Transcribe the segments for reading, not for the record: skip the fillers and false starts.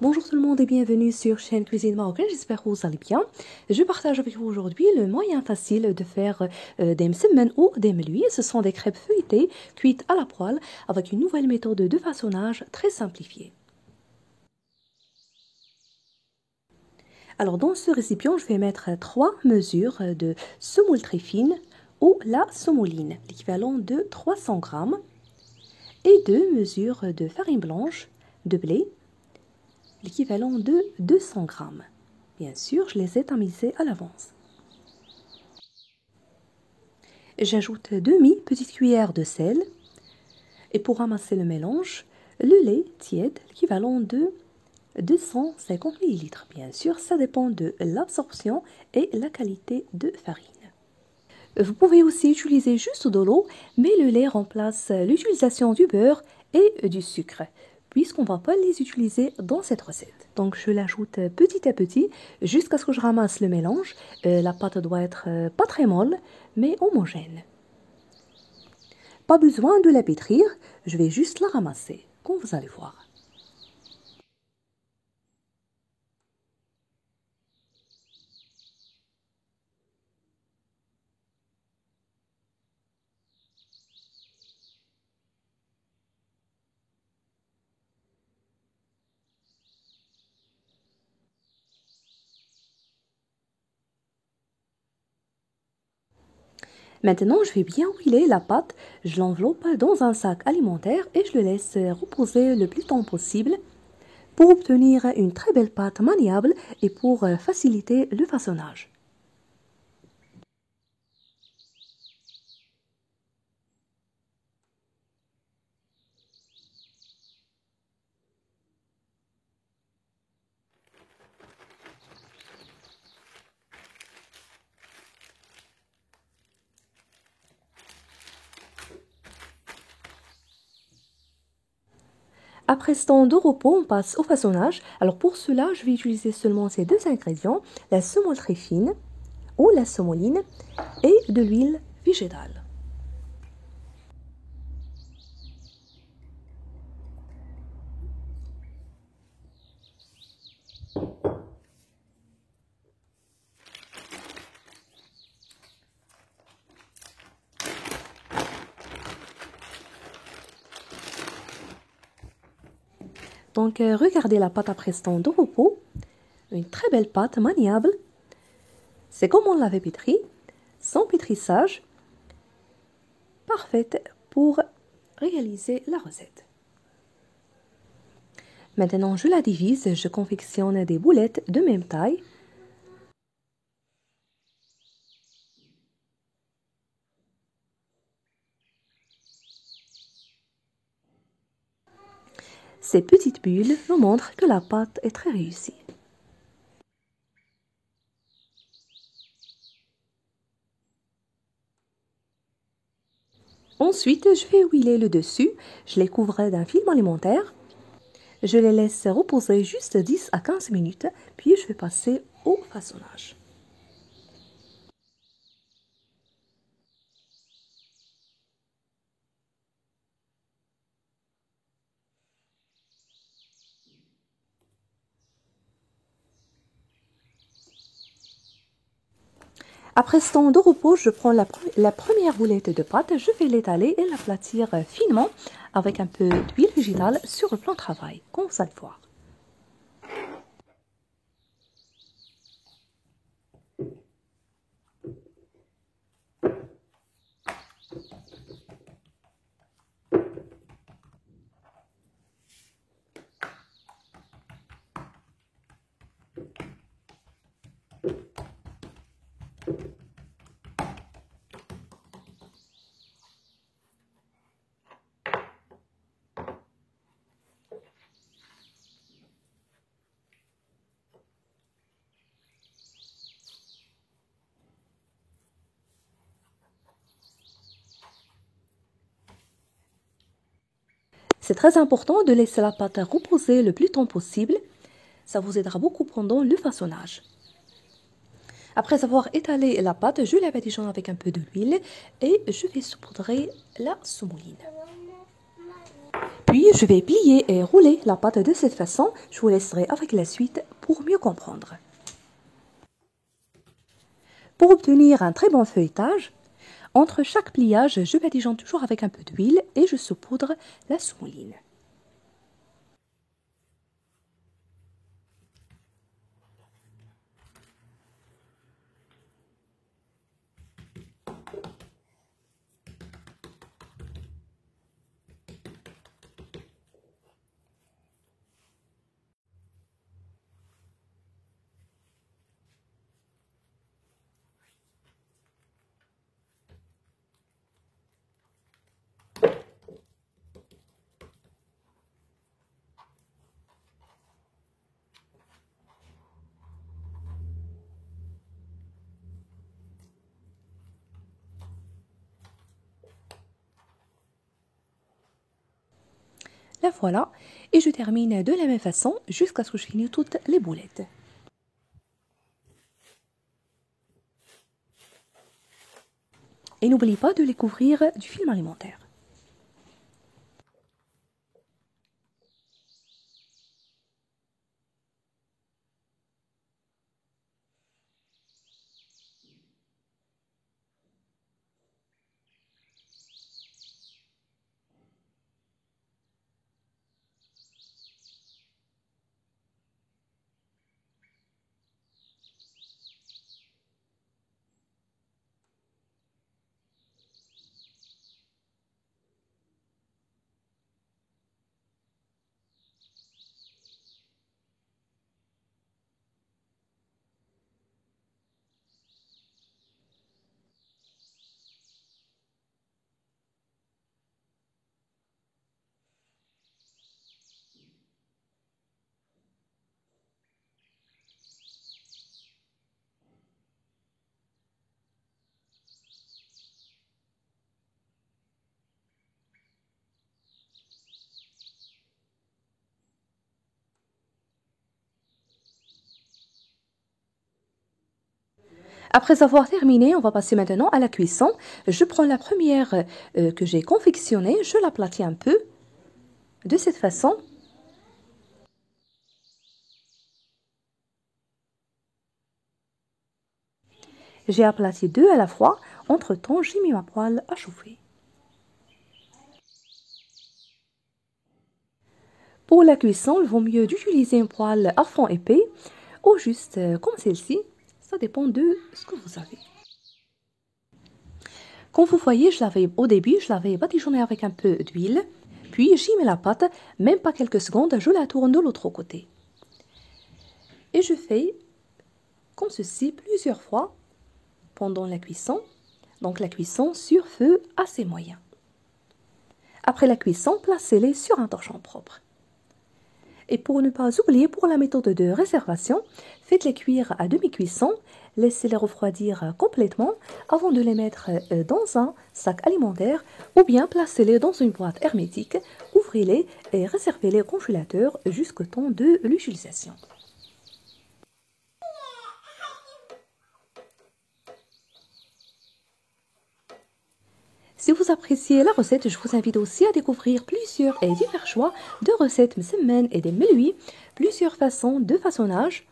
Bonjour tout le monde et bienvenue sur chaîne Cuisine Marocaine, j'espère que vous allez bien. Je partage avec vous aujourd'hui le moyen facile de faire des msemen ou des meluis. Ce sont des crêpes feuilletées cuites à la poêle avec une nouvelle méthode de façonnage très simplifiée. Alors dans ce récipient, je vais mettre 3 mesures de semoule très fine ou la semouline, l'équivalent de 300 g, et 2 mesures de farine blanche de blé, l'équivalent de 200 g. Bien sûr, je les ai tamisés à l'avance. J'ajoute demi-petite cuillère de sel. Et pour ramasser le mélange, le lait tiède, l'équivalent de 250 ml. Bien sûr, ça dépend de l'absorption et la qualité de farine. Vous pouvez aussi utiliser juste de l'eau, mais le lait remplace l'utilisation du beurre et du sucre, puisqu'on ne va pas les utiliser dans cette recette. Donc je l'ajoute petit à petit jusqu'à ce que je ramasse le mélange. La pâte doit être pas très molle, mais homogène. Pas besoin de la pétrir, je vais juste la ramasser, comme vous allez voir. Maintenant, je vais bien huiler la pâte, je l'enveloppe dans un sac alimentaire et je le laisse reposer le plus longtemps possible pour obtenir une très belle pâte maniable et pour faciliter le façonnage. Après ce temps de repos, on passe au façonnage. Alors pour cela, je vais utiliser seulement ces 2 ingrédients, la semoule très fine ou la semouline et de l'huile végétale. Donc regardez la pâte après ce temps de repos, une très belle pâte maniable. C'est comme on l'avait pétrie, sans pétrissage, parfaite pour réaliser la recette. Maintenant, je la divise, je confectionne des boulettes de même taille. Ces petites bulles nous montrent que la pâte est très réussie. Ensuite, je vais huiler le dessus. Je les couvre d'un film alimentaire. Je les laisse reposer juste 10 à 15 minutes, puis je vais passer au façonnage. Après ce temps de repos, je prends la première boulette de pâte, je vais l'étaler et l'aplatir finement avec un peu d'huile végétale sur le plan de travail, comme vous allez voir. C'est très important de laisser la pâte reposer le plus longtemps possible. Ça vous aidera beaucoup pendant le façonnage. Après avoir étalé la pâte, je la badigeonne avec un peu d'huile et je vais saupoudrer la semouline. Puis je vais plier et rouler la pâte de cette façon. Je vous laisserai avec la suite pour mieux comprendre. Pour obtenir un très bon feuilletage, entre chaque pliage, je badigeonne toujours avec un peu d'huile et je saupoudre la semouline. La voilà, et je termine de la même façon jusqu'à ce que je finisse toutes les boulettes. Et n'oublie pas de les couvrir du film alimentaire. Après avoir terminé, on va passer maintenant à la cuisson. Je prends la première que j'ai confectionnée, je l'aplatis un peu, de cette façon. J'ai aplati deux à la fois. Entre-temps, j'ai mis ma poêle à chauffer. Pour la cuisson, il vaut mieux d'utiliser une poêle à fond épais ou juste comme celle-ci. Ça dépend de ce que vous avez. Comme vous voyez, au début, je l'avais badigeonné avec un peu d'huile. Puis, j'y mets la pâte, même pas quelques secondes, je la tourne de l'autre côté. Et je fais comme ceci plusieurs fois pendant la cuisson. Donc, la cuisson sur feu assez moyen. Après la cuisson, placez-les sur un torchon propre. Et pour ne pas oublier, pour la méthode de réservation, faites-les cuire à demi-cuisson, laissez-les refroidir complètement avant de les mettre dans un sac alimentaire ou bien placez-les dans une boîte hermétique, ouvrez-les et réservez-les au congélateur jusqu'au temps de l'utilisation. Si vous appréciez la recette, je vous invite aussi à découvrir plusieurs et divers choix de recettes msemen et des melouis, plusieurs façons de façonnage,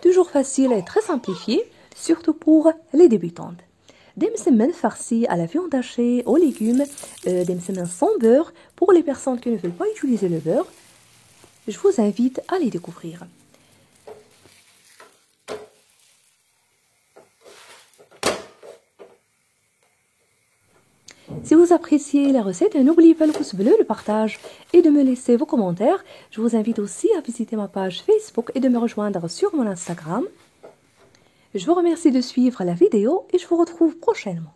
toujours faciles et très simplifiées, surtout pour les débutantes. Des msemen farcis à la viande hachée, aux légumes, des msemen sans beurre pour les personnes qui ne veulent pas utiliser le beurre. Je vous invite à les découvrir. Si vous appréciez la recette, n'oubliez pas le pouce bleu, le partage et de me laisser vos commentaires. Je vous invite aussi à visiter ma page Facebook et de me rejoindre sur mon Instagram. Je vous remercie de suivre la vidéo et je vous retrouve prochainement.